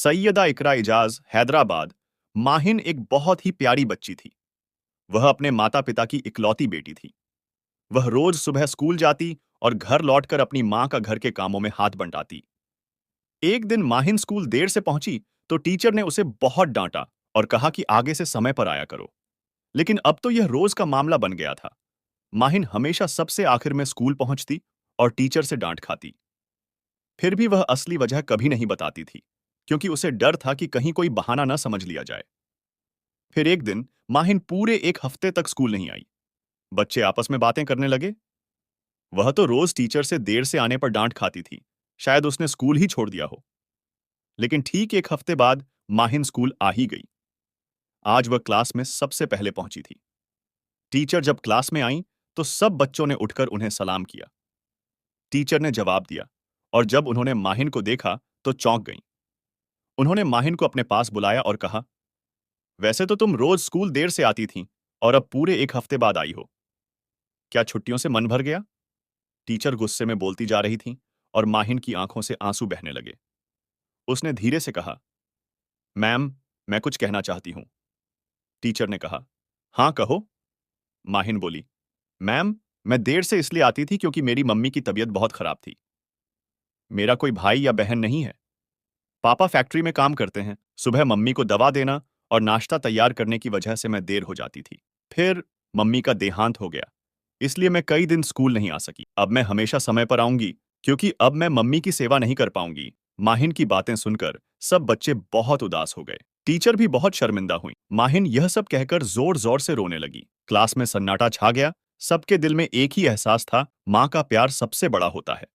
सैयदा इकरा इजाज, हैदराबाद। माहिन एक बहुत ही प्यारी बच्ची थी। वह अपने माता पिता की इकलौती बेटी थी। वह रोज सुबह स्कूल जाती और घर लौटकर अपनी मां का घर के कामों में हाथ बंटाती। एक दिन माहिन स्कूल देर से पहुंची तो टीचर ने उसे बहुत डांटा और कहा कि आगे से समय पर आया करो। लेकिन अब तो यह रोज का मामला बन गया था। माहिन हमेशा सबसे आखिर में स्कूल पहुंचती और टीचर से डांट खाती। फिर भी वह असली वजह कभी नहीं बताती थी, क्योंकि उसे डर था कि कहीं कोई बहाना न समझ लिया जाए। फिर एक दिन माहिन पूरे एक हफ्ते तक स्कूल नहीं आई। बच्चे आपस में बातें करने लगे। वह तो रोज टीचर से देर से आने पर डांट खाती थी। शायद उसने स्कूल ही छोड़ दिया हो। लेकिन ठीक एक हफ्ते बाद माहिन स्कूल आ ही गई। आज वह क्लास में सबसे पहले पहुंची थी। टीचर जब क्लास में आई तो सब बच्चों ने उठकर उन्हें सलाम किया। टीचर ने जवाब दिया और जब उन्होंने माहिन को देखा तो चौंक गईं। उन्होंने माहिन को अपने पास बुलाया और कहा, वैसे तो तुम रोज स्कूल देर से आती थीं और अब पूरे एक हफ्ते बाद आई हो। क्या छुट्टियों से मन भर गया? टीचर गुस्से में बोलती जा रही थीं और माहिन की आंखों से आंसू बहने लगे। उसने धीरे से कहा, मैम, मैं कुछ कहना चाहती हूं। टीचर ने कहा, हाँ कहो। माहिन बोली, मैम, मैं देर से इसलिए आती थी क्योंकि मेरी मम्मी की तबीयत बहुत खराब थी। मेरा कोई भाई या बहन नहीं है। पापा फैक्ट्री में काम करते हैं। सुबह मम्मी को दवा देना और नाश्ता तैयार करने की वजह से मैं देर हो जाती थी। फिर मम्मी का देहांत हो गया, इसलिए मैं कई दिन स्कूल नहीं आ सकी। अब मैं हमेशा समय पर आऊंगी, क्योंकि अब मैं मम्मी की सेवा नहीं कर पाऊंगी। माहिन की बातें सुनकर सब बच्चे बहुत उदास हो गए। टीचर भी बहुत शर्मिंदा हुई। माहिन यह सब कहकर जोर जोर से रोने लगी। क्लास में सन्नाटा छा गया। सबके दिल में एक ही एहसास था, माँ का प्यार सबसे बड़ा होता है।